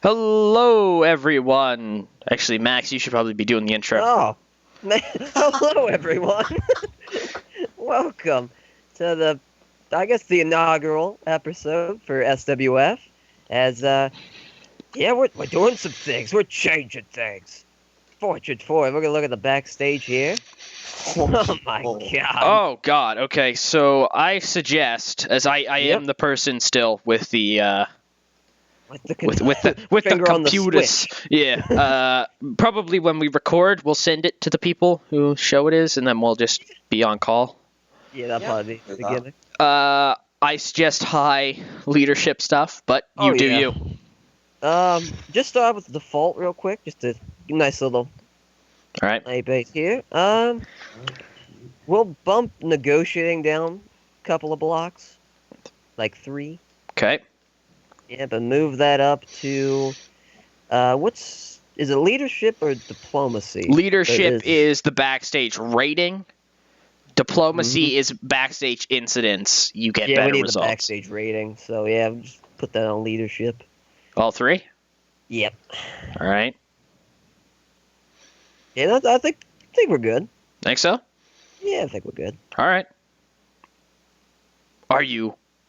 Hello, everyone. Actually, Max, you should probably be doing the intro. Oh, man. Hello, everyone. Welcome to the inaugural episode for SWF. We're doing some things. We're changing things. Fortune 4. We're going to look at the backstage here. Oh, my God. Oh, God. Okay, so I suggest, as I am the person still with the... with the computers. Probably when we record, we'll send it to the people whose show it is, and then we'll just be on call. Yeah, that'll probably be the beginning. I suggest high leadership stuff, but you do you. Just start with the default real quick, just a nice little base here. We'll bump negotiating down a couple of blocks, like 3. Okay. Yeah, but move that up to, is it leadership or diplomacy? Leadership is the backstage rating. Diplomacy is backstage incidents. You get better results. Yeah, we need the backstage rating. So, yeah, just put that on leadership. All 3? Yep. All right. Yeah, I think we're good. Think so? Yeah, I think we're good. All right.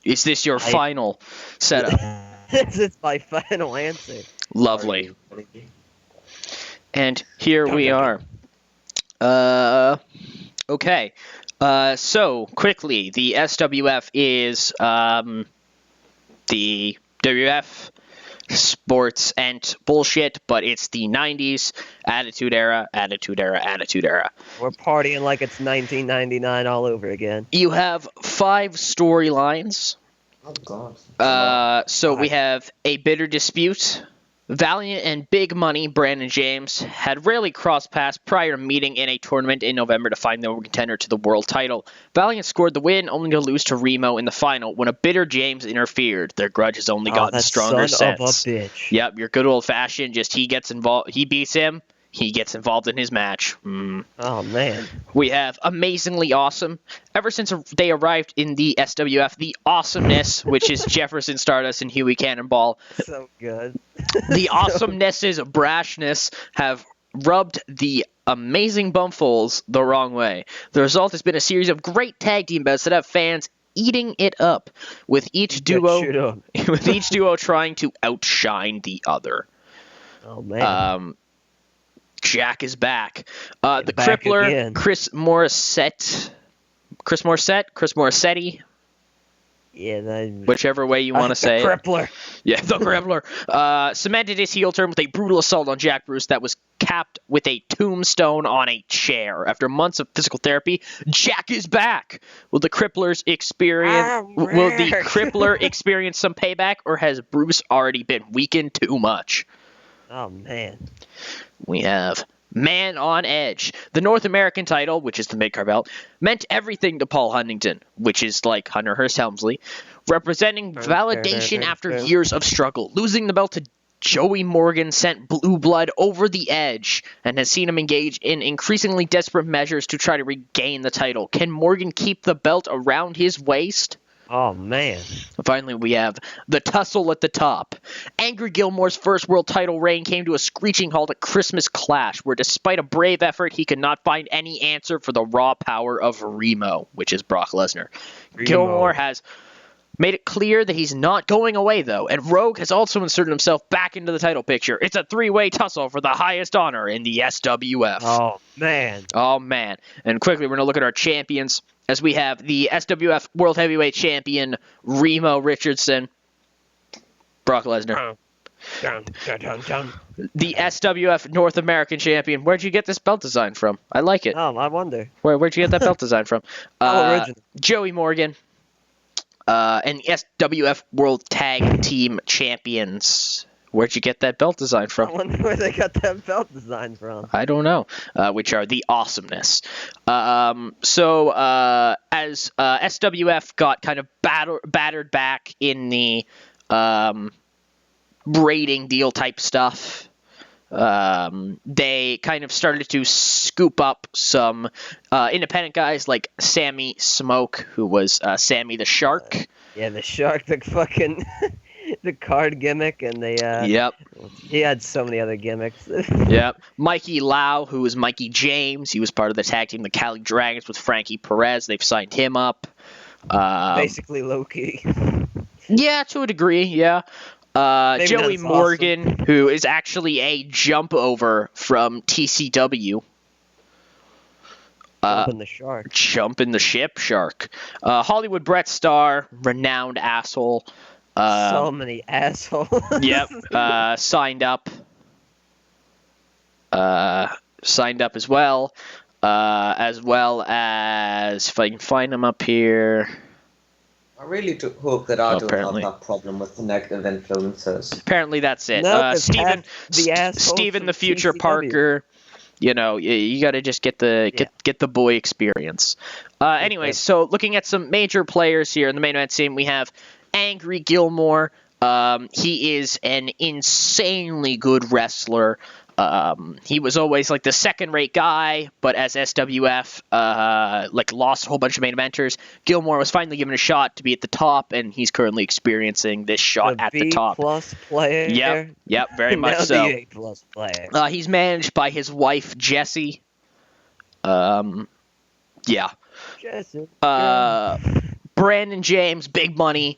Is this your final setup? This is my final answer. Lovely. And here we are. Okay. So, quickly, the SWF is the WF sports and bullshit, but it's the 90s attitude era. We're partying like it's 1999 all over again. You have 5 storylines. Oh, God. We have a bitter dispute. Valiant and Big Money Brandon James had rarely crossed paths prior to meeting in a tournament in November to find the contender to the world title. Valiant scored the win, only to lose to Remo in the final when a bitter James interfered. Their grudge has only gotten stronger since. Son of a bitch. Yep, your good old-fashioned, just he gets involved, he beats him, he gets involved in his match. Oh, man. We have Amazingly Awesome. Ever since they arrived in the SWF, the awesomeness, which is Jefferson Stardust and Huey Cannonball. So good. The awesomenesses of brashness have rubbed the amazing bumfuls the wrong way. The result has been a series of great tag team bouts that have fans eating it up, with each duo trying to outshine the other. Oh, man. Jack is back. The Crippler, again. Chris Morissetti. Yeah, whichever way you want to say it. The Crippler. Yeah, the Crippler. Cemented his heel turn with a brutal assault on Jack Bruce that was capped with a tombstone on a chair. After months of physical therapy, Jack is back. Will the Crippler experience some payback, or has Bruce already been weakened too much? Oh, man. We have Man on Edge. The North American title, which is the mid-card belt, meant everything to Paul Huntington, which is like Hunter Hearst Helmsley, representing validation after years of struggle. Losing the belt to Joey Morgan sent Blue Blood over the edge and has seen him engage in increasingly desperate measures to try to regain the title. Can Morgan keep the belt around his waist? Oh, man. Finally, we have the tussle at the top. Angry Gilmore's first world title reign came to a screeching halt at Christmas Clash, where despite a brave effort, he could not find any answer for the raw power of Remo, which is Brock Lesnar. Gilmore has made it clear that he's not going away, though, and Rogue has also inserted himself back into the title picture. It's a 3-way tussle for the highest honor in the SWF. Oh, man. Oh, man. And quickly, we're going to look at our champions, as we have the SWF World Heavyweight Champion, Remo Richardson, Brock Lesnar. The SWF North American Champion. Where'd you get this belt design from? I like it. Oh, I wonder. Where'd you get that belt design from? Original. Joey Morgan. And the SWF World Tag Team Champions. Where'd you get that belt design from? I wonder where they got that belt design from. I don't know. Which are the awesomeness. As SWF got kind of battered back in the rating deal type stuff, they kind of started to scoop up some independent guys like Sammy Smoke, who was Sammy the Shark. Yeah, the Shark, the fucking the card gimmick, and they Yep. he had so many other gimmicks. Yep. Mikey Lau, who was Mikey James, he was part of the tag team, the Cali Dragons, with Frankie Perez. They've signed him up. Basically low-key. Yeah, to a degree, yeah. Maybe not Joey as Morgan, who is actually a jump over from TCW. Jumping the shark. Jumping the ship shark. Hollywood Brett Starr, renowned asshole. So many assholes. Yep. Signed up. Signed up as well. As well as, if I can find him up here. I really do hope that I don't apparently. have that problem with the negative influencers. Apparently that's it. No, 'cause Steven, the assholes Steven from the Future TCW. Parker. You know, you got to just get the get the boy experience. Anyways, so looking at some major players here in the main event scene, we have Angry Gilmore. He is an insanely good wrestler. He was always like the second-rate guy, but as SWF lost a whole bunch of main eventers, Gilmore was finally given a shot to be at the top, and he's currently experiencing this shot at the top. B+ player. Yep, very much Now so. the A+ player. He's managed by his wife Jessie. Yeah. Jesse. Brandon James, big money.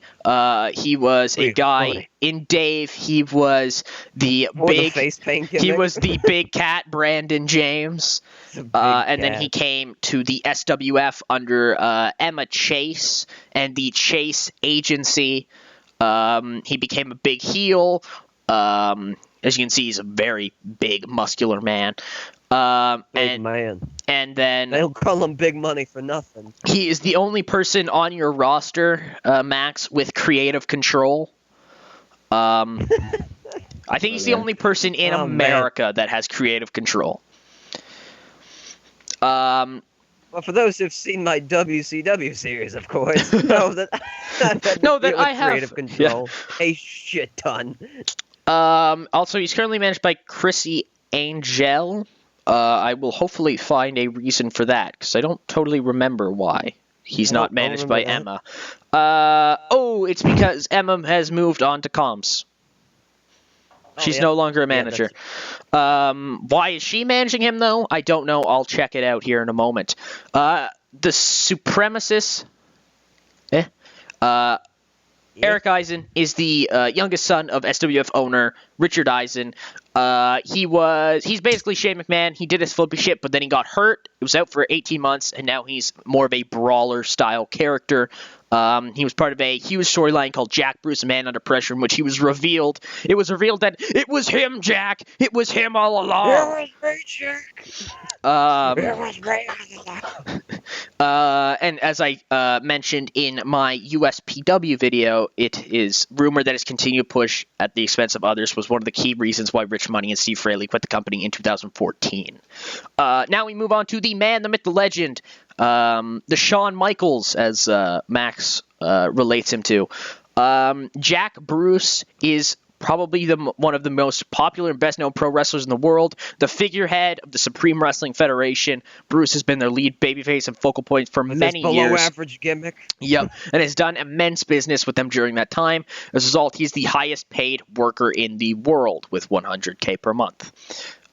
He was a Big guy money. in Dave. He was the Or the big. face paint He gimmick. was the big cat, Brandon James. The big And then cat. he came to the SWF under Emma Chase and the Chase Agency. He became a big heel. As you can see, he's a very big, muscular man. Big man. And then They'll call him Big Money for nothing. he is the only person on your roster, Max, with creative control. I think he's the only person in Oh, America that has creative control. Well, for those who've seen my WCW series, of course, know that I've had No, to that deal with I have. creative control a shit ton. Also, he's currently managed by Chrissy Angel. I will hopefully find a reason for that, because I don't totally remember why he's not managed by Emma. It's because Emma has moved on to comms. She's no longer a manager. Why is she managing him, though? I don't know. I'll check it out here in a moment. The Supremacist... Eric Eisen is the youngest son of SWF owner Richard Eisen. He's basically Shane McMahon. He did his flippy shit, but then he got hurt. It was out for 18 months, and now he's more of a brawler-style character. He was part of a huge storyline called Jack Bruce, A Man Under Pressure, in which it was revealed that it was him, Jack. It was him all along. It was me, Jack. It was me all along. And as I mentioned in my USPW video, it is rumored that his continued push at the expense of others was one of the key reasons why Rich Money and Steve Fraley quit the company in 2014. Now we move on to the man, the myth, the legend, the Shawn Michaels, as Max relates him to. Jack Bruce is probably one of the most popular and best-known pro wrestlers in the world, the figurehead of the Supreme Wrestling Federation. Bruce has been their lead babyface and focal point for many years. Below-average gimmick. Yep, and has done immense business with them during that time. As a result, he's the highest-paid worker in the world with $100K per month.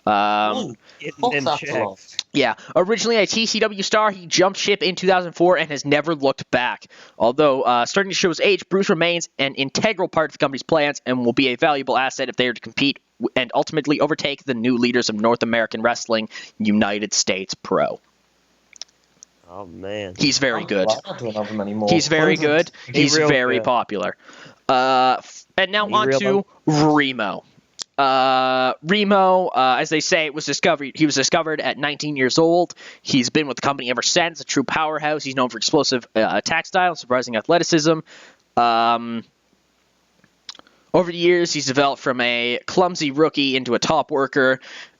Getting them checks. Yeah, originally a TCW star, he jumped ship in 2004 and has never looked back. Although starting to show his age, Bruce remains an integral part of the company's plans and will be a valuable asset if they are to compete and ultimately overtake the new leaders of North American Wrestling, United States Pro. Oh, man. He's very good. I don't have him anymore. He's very good. He's real very good. popular. And now on to Remo. Remo, as they say, he was discovered at 19 years old. He's been with the company ever since, a true powerhouse. He's known for explosive attack style and surprising athleticism. Over the years, he's developed from a clumsy rookie into a top worker,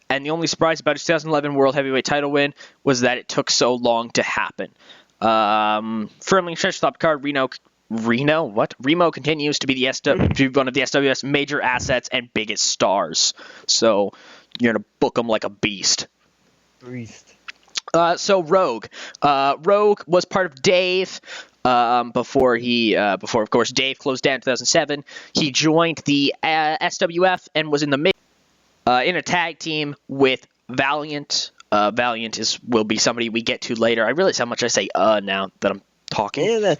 and the only surprise about his 2011 World Heavyweight title win was that it took so long to happen. Firmly entrenched top card, Remo continues to be one of the SWF's major assets and biggest stars. So you're gonna book him like a beast. So Rogue was part of Dave. before of course Dave closed down in 2007. He joined the SWF and was in the in a tag team with Valiant. Valiant will be somebody we get to later. I realize how much I say now that I'm talking. Yeah,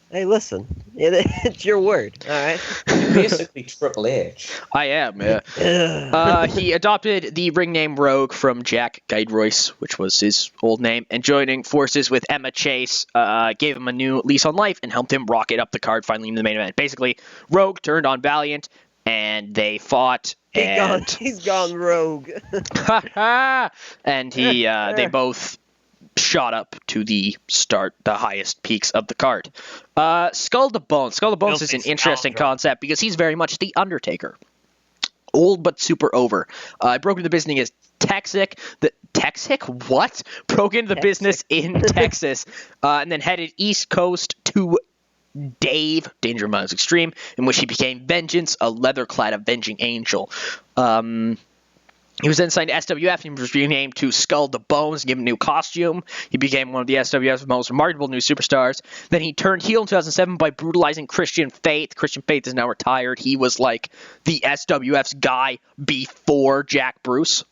hey, listen. It's your word, all right? Basically Triple H. I am, yeah. He adopted the ring name Rogue from Jack Guidroyce, which was his old name, and joining forces with Emma Chase gave him a new lease on life and helped him rocket up the card finally in the main event. Basically, Rogue turned on Valiant, and they fought. He's gone rogue. And they both shot up to the highest peaks of the card. Skull to Bones. Skull to Bones is an interesting concept because he's very much the Undertaker. Old but super over. Broke into the business as Texic. What? Broke into the business in Texas and then headed East Coast to Dave, Danger Mouse Extreme, in which he became Vengeance, a leather-clad avenging angel. He was then signed to SWF and was renamed to Skull to Bones, given a new costume. He became one of the SWF's most remarkable new superstars. Then he turned heel in 2007 by brutalizing Christian Faith. Christian Faith is now retired. He was like the SWF's guy before Jack Bruce.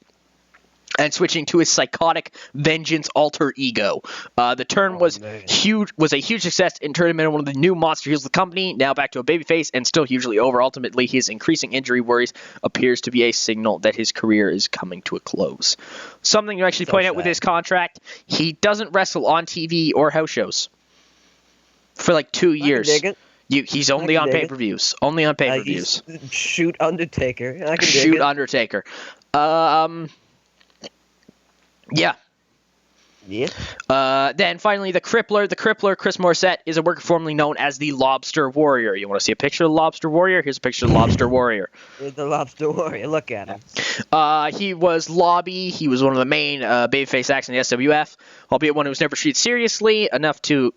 And switching to his psychotic Vengeance alter ego. The turn was a huge success and turned him into one of the new monster heels of the company, now back to a babyface and still hugely over. Ultimately, his increasing injury worries appears to be a signal that his career is coming to a close. Something to actually point out with his contract, he doesn't wrestle on TV or house shows for like 2 years. He's only on pay-per-views. Only on pay-per-views. Shoot Undertaker. I can Shoot Undertaker. Yeah. Then finally, the Crippler. The Crippler, Chris Morissette, is a worker formerly known as the Lobster Warrior. You want to see a picture of the Lobster Warrior? Here's a picture of the Lobster Warrior. The Lobster Warrior. Look at him. He was Lobby. He was one of the main babyface acts in the SWF, albeit one who was never treated seriously enough to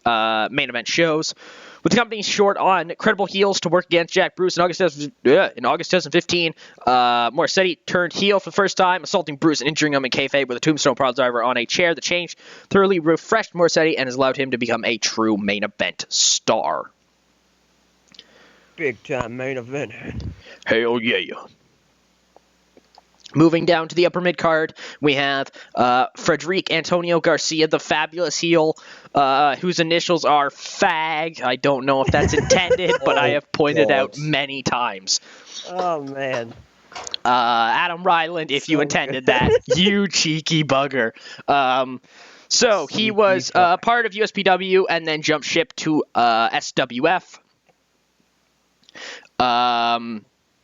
main event shows. With the company short on credible heels to work against Jack Bruce in August 2015, Morissette turned heel for the first time, assaulting Bruce and injuring him in kayfabe with a tombstone pile driver on a chair. The change thoroughly refreshed Morissette and has allowed him to become a true main event star. Big time main event. Hell yeah. Moving down to the upper mid-card, we have Frederic Antonio Garcia, the fabulous heel, whose initials are FAG. I don't know if that's intended, but I have pointed out many times. Oh, man. Adam Ryland, if you intended that, you cheeky bugger. So he was part of USPW and then jumped ship to SWF.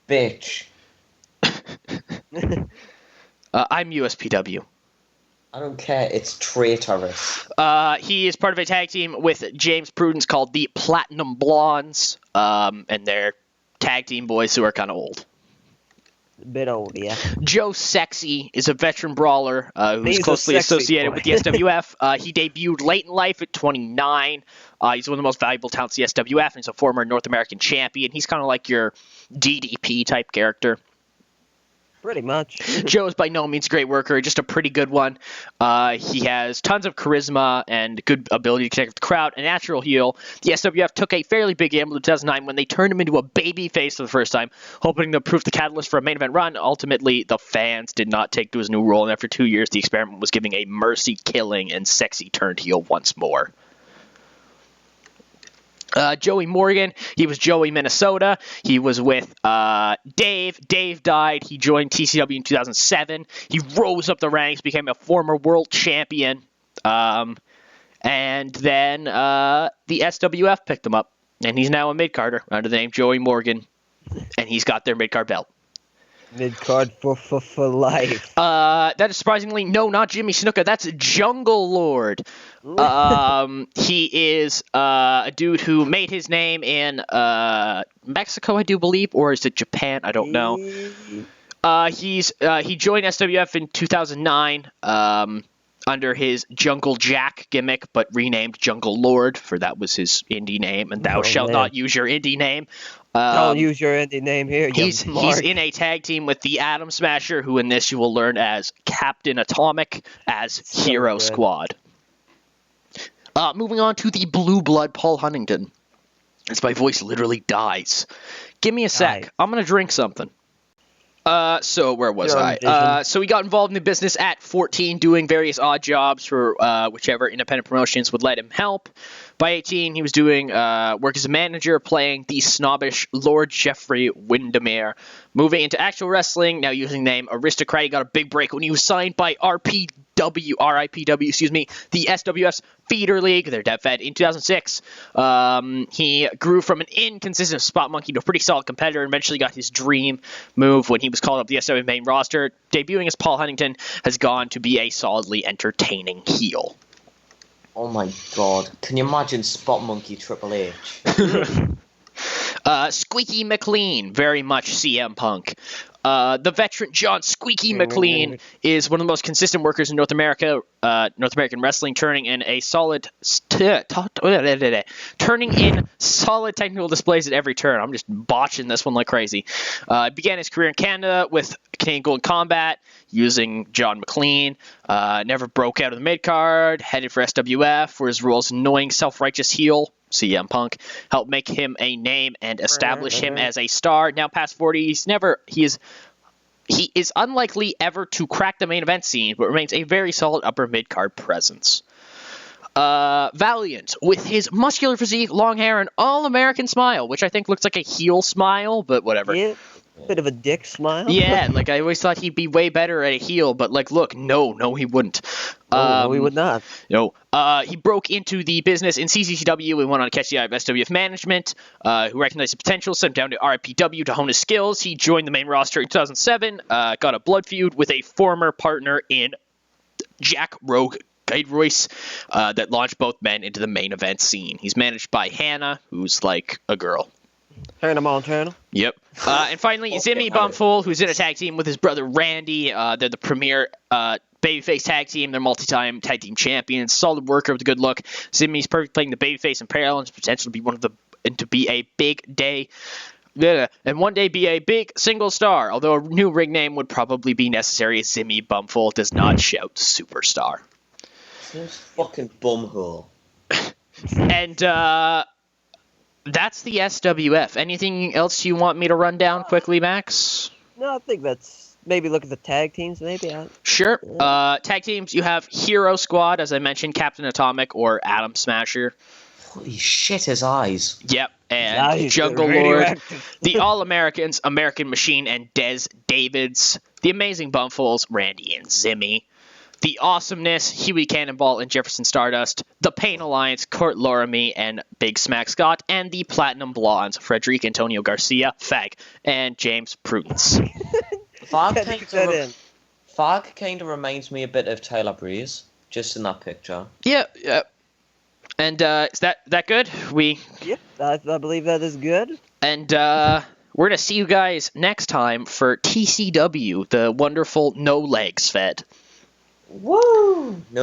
Bitch. I'm USPW. I don't care. It's traitorous. He is part of a tag team with James Prudence called the Platinum Blondes, and they're tag team boys who are kind of old. A bit old, yeah. Joe Sexy is a veteran brawler who's closely associated with the SWF. He debuted late in life at 29. He's one of the most valuable talents of the SWF, and he's a former North American champion. He's kind of like your DDP type character. Pretty much. Joe is by no means a great worker, just a pretty good one. He has tons of charisma and good ability to connect with the crowd. A natural heel. The SWF took a fairly big gamble in 2009 when they turned him into a baby face for the first time, hoping to prove the catalyst for a main event run. Ultimately, the fans did not take to his new role, and after 2 years, the experiment was giving a mercy killing, and Sexy turned heel once more. Joey Morgan, he was Joey Minnesota. He was with Dave. Dave died. He joined TCW in 2007. He rose up the ranks, became a former world champion. And then the SWF picked him up. And he's now a mid-carder under the name Joey Morgan. And he's got their mid-card belt. Mid-card for life. That is surprisingly, no, not Jimmy Snuka. That's Jungle Lord. He is a dude who made his name in Mexico, I do believe, or is it Japan? I don't know. He joined SWF in 2009 under his Jungle Jack gimmick, but renamed Jungle Lord, for that was his indie name, and thou shalt not use your indie name. Don't use your indie name here. He's in a tag team with the Atom Smasher, who in this you will learn as Captain Atomic, as Hero Squad. Moving on to the blue blood Paul Huntington. As my voice literally dies. Give me a sec. Dies. I'm gonna drink something. So where was You're on I? vision. So he got involved in the business at 14, doing various odd jobs for whichever independent promotions would let him help. By 18, he was doing work as a manager, playing the snobbish Lord Jeffrey Windermere. Moving into actual wrestling, now using the name Aristocrat, he got a big break when he was signed by RIPW, excuse me, the SWF's feeder league, their dev fed, in 2006. He grew from an inconsistent spot monkey to a pretty solid competitor and eventually got his dream move when he was called up the SWF main roster. Debuting as Paul Huntington, has gone to be a solidly entertaining heel. Oh my god. Can you imagine Spot Monkey Triple H? Squeaky McLean, very much CM Punk. The veteran John Squeaky McLean is one of the most consistent workers in North American wrestling, turning in solid technical displays at every turn. I'm just botching this one like crazy. Began his career in Canada with Canadian Golden Combat, using John McLean. Never broke out of the mid card. Headed for SWF, where his role as annoying, self-righteous heel, CM Punk, helped make him a name and establish him as a star. Now past 40, he is unlikely ever to crack the main event scene, but remains a very solid upper mid-card presence. Valiant, with his muscular physique, long hair, and all-American smile, which I think looks like a heel smile, but whatever. Yeah, bit of a dick smile. Yeah, like I always thought he'd be way better at a heel, but like, look, no, he wouldn't. No, he would not. No. He broke into the business in CCW and went on to catch the eye of SWF management, who recognized his potential, sent him down to RIPW to hone his skills. He joined the main roster in 2007, got a blood feud with a former partner in Jack Rogue Guide Royce, that launched both men into the main event scene. He's managed by Hannah, who's like a girl. Hannah Montana. Yep. And finally, Zimmy Bumful, who's in a tag team with his brother Randy. They're the premier babyface tag team. They're multi-time tag team champions. Solid worker with a good look. Zimmy's perfect playing the babyface in parallel and has potential to be a big day. And one day be a big single star, although a new ring name would probably be necessary, as Zimmy Bumful does not shout superstar. Seems fucking bumhole. And that's the SWF. Anything else you want me to run down quickly, Max? No, I think that's... Maybe look at the tag teams, maybe. Sure. Tag teams, you have Hero Squad, as I mentioned, Captain Atomic or Atom Smasher. Holy shit, his eyes. Yep. And Nice, Jungle they're Lord, radioactive. the All-Americans, American Machine, and Des Davids. The Amazing Bumfuls, Randy and Zimmy. The Awesomeness, Huey Cannonball and Jefferson Stardust. The Pain Alliance, Kurt Loramie and Big Smack Scott. And the Platinum Blondes, Frederic Antonio Garcia, Fag, and James Prudence. Fog Gotta keep that in. kind of reminds me a bit of Tyler Breeze, just in that picture. Yeah. And is that good? Yep, I believe that is good. And we're going to see you guys next time for TCW, the wonderful No Legs Fed. Woo! No